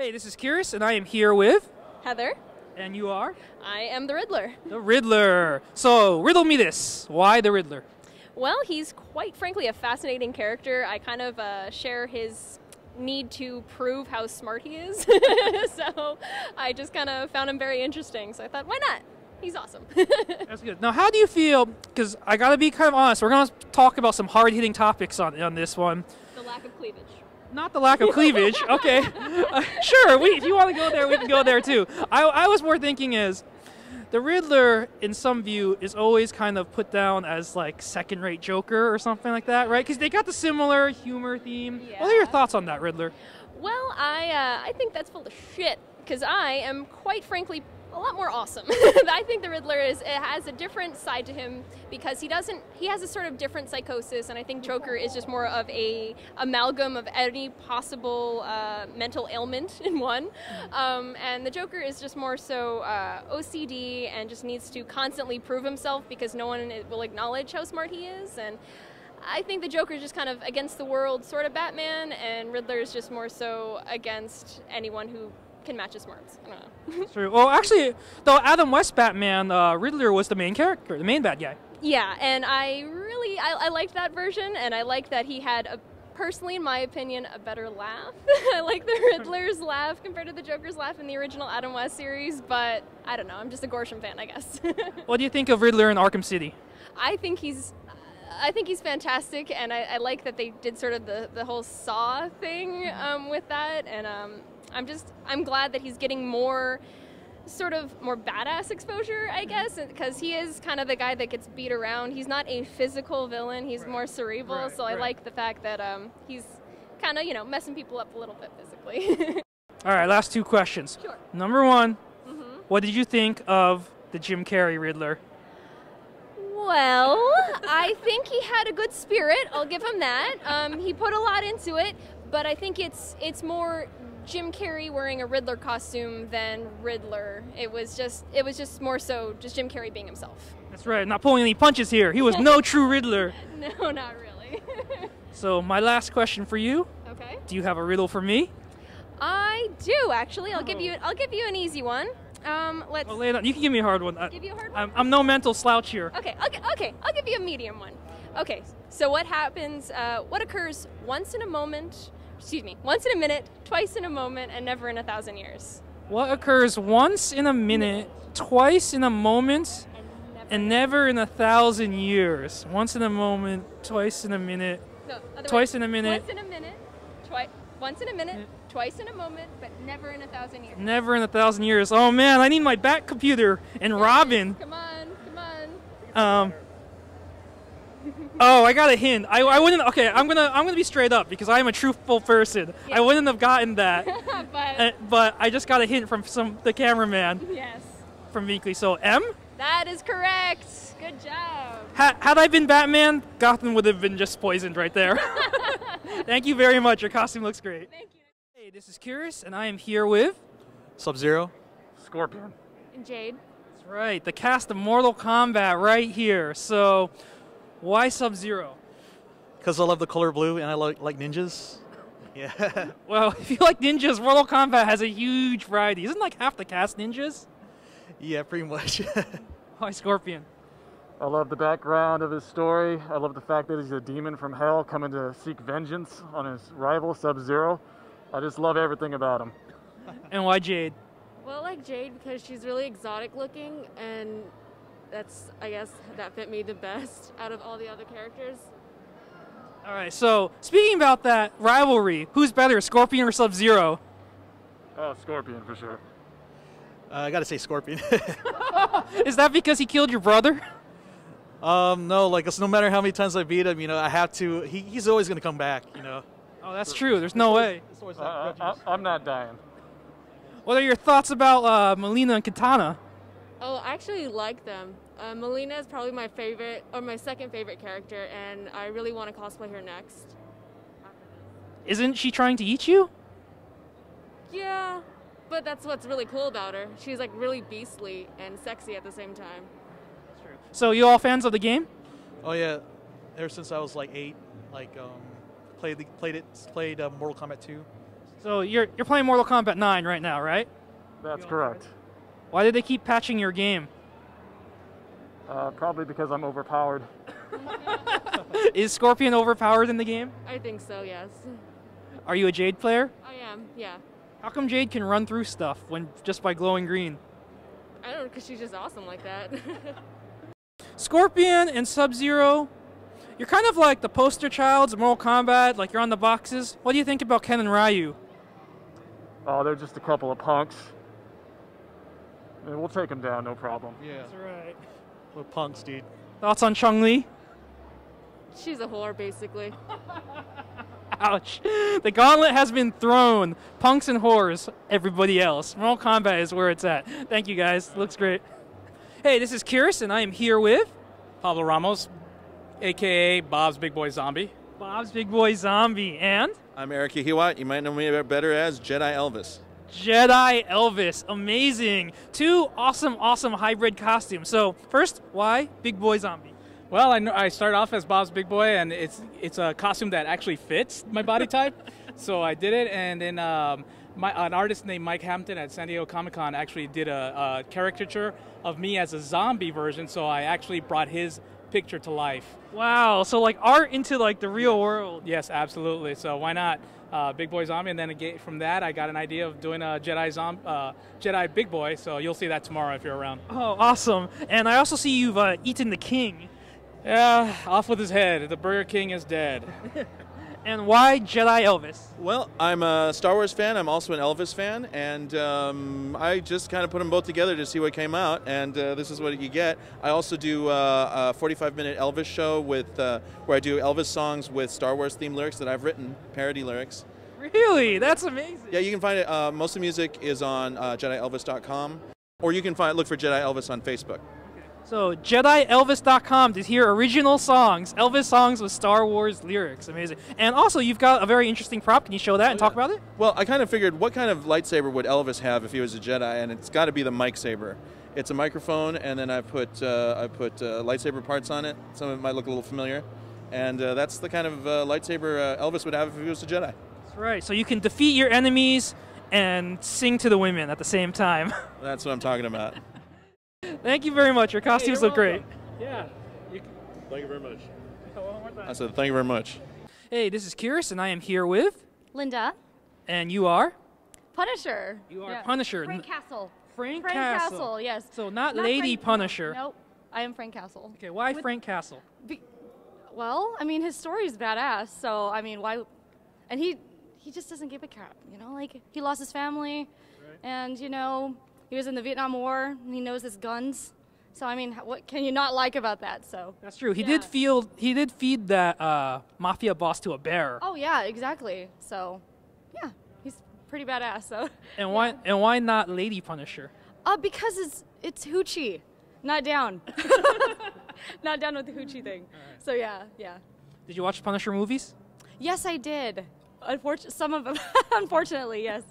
Hey, this is Curious, and I am here with... Heather. And you are? I am the Riddler. The Riddler. So, riddle me this. Why the Riddler? Well, he's quite frankly a fascinating character. I kind of share his need to prove how smart he is. So I just kind of found him very interesting. So I thought, why not? He's awesome. That's good. Now, how do you feel, because I got to be kind of honest, we're going to talk about some hard-hitting topics on this one. The lack of cleavage. Not the lack of cleavage. Okay. Sure, if you want to go there, we can go there too. I was more thinking is, the Riddler, in some view, is always kind of put down as like second-rate Joker or something like that, right? Because they got the similar humor theme. Yeah. What are your thoughts on that, Riddler? Well, I think that's full of shit, because I am quite frankly a lot more awesome. I think the Riddler has a different side to him because he has a sort of different psychosis, and I think Joker is just more of a amalgam of any possible mental ailment in one. And the Joker is just more so OCD and just needs to constantly prove himself because no one will acknowledge how smart he is. And I think the Joker is just kind of against the world sort of Batman, and Riddler is just more so against anyone who can match his smarts. I don't know. True. Well, actually, though Adam West Batman, Riddler was the main character, the main bad guy. Yeah, and I liked that version, and I liked that he had, personally, in my opinion, a better laugh. I like the Riddler's laugh compared to the Joker's laugh in the original Adam West series, but I don't know, I'm just a Gorsham fan, I guess. What do you think of Riddler in Arkham City? I think he's fantastic, and I like that they did sort of the whole Saw thing with that, and I'm glad that he's getting more badass exposure, I guess, because he is kind of the guy that gets beat around. He's not a physical villain, he's more cerebral, so I like the fact that he's kind of, messing people up a little bit physically. All right, last two questions. Sure. Number one, what did you think of the Jim Carrey Riddler? Well, I think he had a good spirit, I'll give him that. He put a lot into it, but I think it's more Jim Carrey wearing a Riddler costume than Riddler. It was just more so just Jim Carrey being himself. That's right, not pulling any punches here. He was no true Riddler. No, not really. So my last question for you. Okay. Do you have a riddle for me? I do actually. I'll give you an easy one. Let's. Well, lay it on. You can give me a hard one. Give you a hard one. I'm no mental slouch here. Okay. I'll give you a medium one. Okay. So what happens? What occurs once in a moment? Excuse me, once in a minute, twice in a moment, and never in 1,000 years. What occurs once in a minute, twice in a moment, and never in 1,000 years? Once in a moment, twice in a minute, twice in a minute. Once in a minute, once in a minute, twice in a moment, but never in 1,000 years. Never in 1,000 years. Oh man, I need my back computer and Robin. Come on. Oh, I got a hint. I wouldn't. Okay, I'm gonna be straight up because I am a truthful person. Yeah. I wouldn't have gotten that. but I just got a hint from the cameraman. Yes. From Binkley. So M. That is correct. Good job. Had I been Batman, Gotham would have been just poisoned right there. Thank you very much. Your costume looks great. Thank you. Hey, this is Curious, and I am here with Sub-Zero, Scorpion, and Jade. That's right. The cast of Mortal Kombat right here. So. Why Sub-Zero? Because I love the color blue and I like ninjas. Yeah. Well, if you like ninjas, Mortal Kombat has a huge variety. Isn't like half the cast ninjas? Yeah, pretty much. Why Scorpion? I love the background of his story. I love the fact that he's a demon from hell coming to seek vengeance on his rival, Sub-Zero. I just love everything about him. And why Jade? Well, I like Jade because she's really exotic looking, and I guess that fit me the best out of all the other characters. All right, so speaking about that rivalry, who's better, Scorpion or Sub-Zero? Oh, Scorpion for sure. I gotta say Scorpion. Is that because he killed your brother? No, like no matter how many times I beat him, I have to. He's always gonna come back, Oh, that's true. There's no way. I'm not dying. What are your thoughts about Melina and Katana? Oh, I actually like them. Melina is probably my favorite, or my second favorite character, and I really want to cosplay her next. Isn't she trying to eat you? Yeah, but that's what's really cool about her. She's like really beastly and sexy at the same time. That's true. So you all fans of the game? Oh yeah, ever since I was like 8, like played Mortal Kombat 2 So you're playing Mortal Kombat 9 right now, right? That's correct. Why did they keep patching your game? Probably because I'm overpowered. Is Scorpion overpowered in the game? I think so, yes. Are you a Jade player? I am, yeah. How come Jade can run through stuff when just by glowing green? I don't know, because she's just awesome like that. Scorpion and Sub-Zero, you're kind of like the poster childs of Mortal Kombat, like you're on the boxes. What do you think about Ken and Ryu? Oh, they're just a couple of punks. And we'll take them down, no problem. Yeah. That's right. We're punks, dude. Thoughts on Chun-Li? She's a whore, basically. Ouch. The gauntlet has been thrown. Punks and whores, everybody else. Mortal Kombat is where it's at. Thank you, guys. Looks great. Hey, this is Kyrus, and I am here with Pablo Ramos, a.k.a. Bob's Big Boy Zombie. Bob's Big Boy Zombie, and I'm Eric Yahiwat. You might know me better as Jedi Elvis. Jedi Elvis. Amazing. Two awesome hybrid costumes. So, first, why Big Boy Zombie? Well, I started off as Bob's Big Boy, and it's a costume that actually fits my body type. So I did it, and then an artist named Mike Hampton at San Diego Comic-Con actually did a caricature of me as a zombie version, so I actually brought his picture to life. Wow, so like art into like the real world. Yes, absolutely. So why not Big Boy Zombie? And then from that, I got an idea of doing a Jedi Big Boy. So you'll see that tomorrow if you're around. Oh, awesome! And I also see you've eaten the king. Yeah, off with his head. The Burger King is dead. And why Jedi Elvis? Well, I'm a Star Wars fan. I'm also an Elvis fan, and I just kind of put them both together to see what came out, and this is what you get. I also do a 45-minute Elvis show with where I do Elvis songs with Star Wars themed lyrics that I've written, parody lyrics. Really? That's amazing. Yeah, you can find it. Most of the music is on JediElvis.com, or you can look for Jedi Elvis on Facebook. So JediElvis.com to hear original songs, Elvis songs with Star Wars lyrics. Amazing. And also, you've got a very interesting prop. Can you show that and talk about it? Well, I kind of figured what kind of lightsaber would Elvis have if he was a Jedi, and it's got to be the Mike Saber. It's a microphone, and then I put lightsaber parts on it. Some of it might look a little familiar, and that's the kind of lightsaber Elvis would have if he was a Jedi. That's right. So you can defeat your enemies and sing to the women at the same time. That's what I'm talking about. Thank you very much. Your costumes look great. Yeah. Thank you very much. I said thank you very much. Hey, this is Kyrus, and I am here with... Linda. And you are? Punisher. You are Punisher. Frank Castle. Frank Castle, yes. So not Lady Frank, Punisher. Nope. I am Frank Castle. Okay, why Frank Castle? Well, I mean, his story is badass, so, I mean, why... And he just doesn't give a crap, you know? Like, he lost his family, and, you know... He was in the Vietnam War, and he knows his guns. So, I mean, what can you not like about that? So that's true. He did feed that mafia boss to a bear. Oh yeah, exactly. So, yeah, he's pretty badass. So. And why not Lady Punisher? Because it's hoochie, not down. Not down with the hoochie thing. Right. So yeah. Did you watch Punisher movies? Yes, I did. Some of them, unfortunately, yes.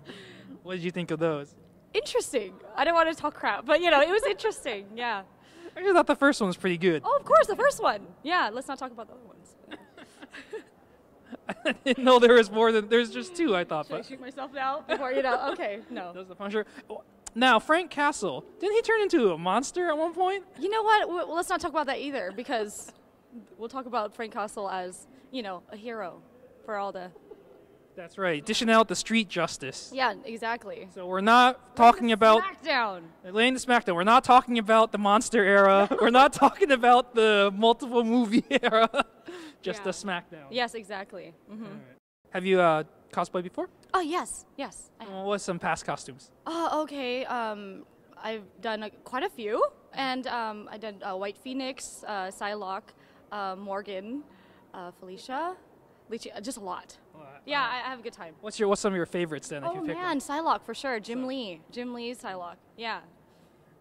What did you think of those? Interesting. I don't want to talk crap, but, you know, it was interesting, yeah. I just thought the first one was pretty good. Oh, of course, the first one. Yeah, let's not talk about the other ones. I didn't know there was more than, there's just two, I thought. Should I shoot myself now before, you know, okay, no. That was the Punisher. Now, Frank Castle, didn't he turn into a monster at one point? You know what, well, let's not talk about that either, because we'll talk about Frank Castle as, you know, a hero for all the... That's right, dishing out the street justice. Yeah, exactly. So we're not talking about... Smackdown. Laying the Smackdown. We're not talking about the monster era. We're not talking about the multiple movie era. Just the Smackdown. Yes, exactly. Mm-hmm. Right. Have you cosplayed before? Oh, yes. What's some past costumes? Oh, okay. I've done quite a few. And I did White Phoenix, Psylocke, Morgan, Felicia, just a lot. Yeah, I have a good time. What's some of your favorites then? Oh man, Psylocke for sure. Jim Lee, Psylocke. Yeah.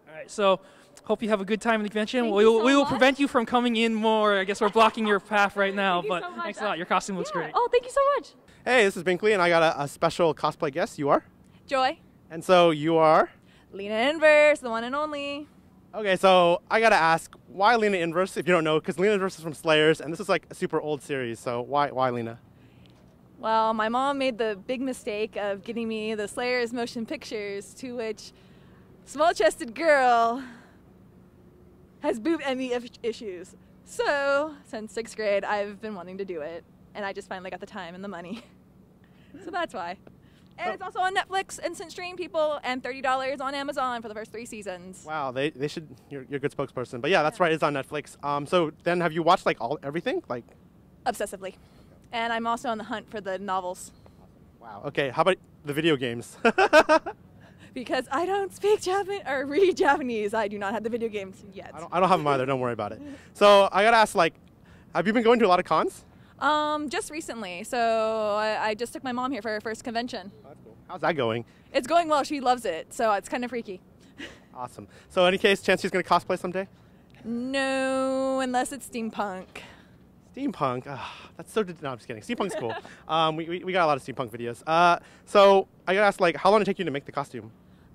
All right, so hope you have a good time in the convention. Thank we you so will much. prevent you from coming in more. I guess we're blocking your path right now, Thank you but so much. thanks a lot. Your costume looks great. Oh, thank you so much. Hey, this is Binkley, and I got a special cosplay guest. You are? Joy. And so you are? Lena Inverse, the one and only. Okay, so I gotta ask, why Lena Inverse, if you don't know? Because Lena Inverse is from Slayers, and this is like a super old series, so why Lena? Well, my mom made the big mistake of getting me the Slayer's motion pictures, to which small-chested girl has boob envy issues. So, since 6th grade, I've been wanting to do it, and I just finally got the time and the money. So that's why. And it's also on Netflix, instant stream, people, and $30 on Amazon for the first 3 seasons. Wow, they should. You're a good spokesperson. But yeah, that's right. It's on Netflix. So then, have you watched like everything? Like Obsessively. And I'm also on the hunt for the novels. Wow. Okay. How about the video games? Because I don't speak Japanese or read Japanese, I do not have the video games yet. I don't have them either. Don't worry about it. So I gotta ask, like, have you been going to a lot of cons? Just recently. So I just took my mom here for her first convention. Oh, that's cool. How's that going? It's going well. She loves it. So it's kind of freaky. Awesome. So any case, chance she's gonna cosplay someday? No, unless it's steampunk. Steampunk? That's so. No, I'm just kidding. Steampunk's cool. We got a lot of steampunk videos. So I gotta ask, like, how long did it take you to make the costume?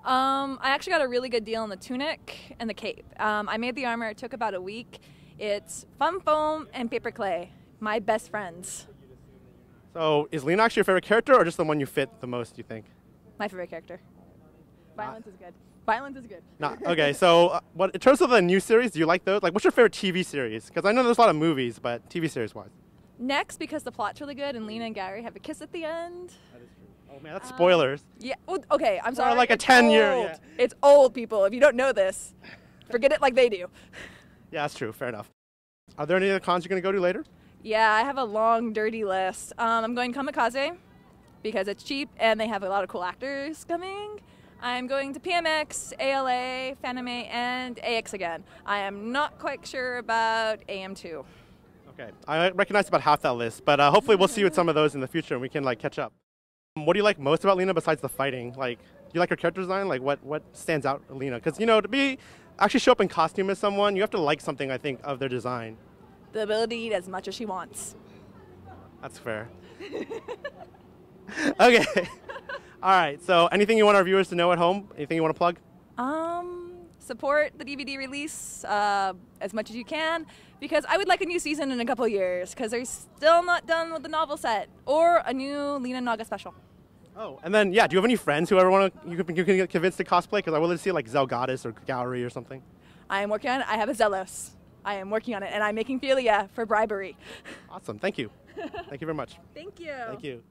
I actually got a really good deal on the tunic and the cape. I made the armor. It took about a week. It's fun foam and paper clay. My best friends. So is Lena actually your favorite character, or just the one you fit the most, you think? My favorite character. Violence is good. Violence is good. Okay, so what in terms of the new series, do you like those? Like, what's your favorite TV series? Because I know there's a lot of movies, but TV series-wise. Next, because the plot's really good and Lena and Gary have a kiss at the end. That is true. Oh man, that's spoilers. Yeah, well, okay, I'm sorry. Or like a it's 10-year. old. Yeah. It's old, people. If you don't know this, forget it like they do. Yeah, that's true. Fair enough. Are there any other cons you're going to go to later? Yeah, I have a long, dirty list. I'm going Kamikaze because it's cheap and they have a lot of cool actors coming. I'm going to PMX, ALA, Fanime, and AX again. I am not quite sure about AM2. Okay, I recognize about half that list, but hopefully we'll see you at some of those in the future and we can like catch up. What do you like most about Lena besides the fighting? Like, do you like her character design? Like, what stands out in Lena? Because, you know, to actually show up in costume as someone, you have to like something, I think, of their design. The ability to eat as much as she wants. That's fair. Okay. All right, so anything you want our viewers to know at home? Anything you want to plug? Support the DVD release as much as you can, because I would like a new season in a couple of years, because they're still not done with the novel set, or a new Lena Naga special. Oh, and then, yeah, do you have any friends who ever you can get convinced to cosplay? Because I would like to see like Zel Goddess or Gallery or something. I am working on it. I have a Zelos. I am working on it, and I'm making Philia for bribery. Awesome, thank you. Thank you very much. Thank you. Thank you.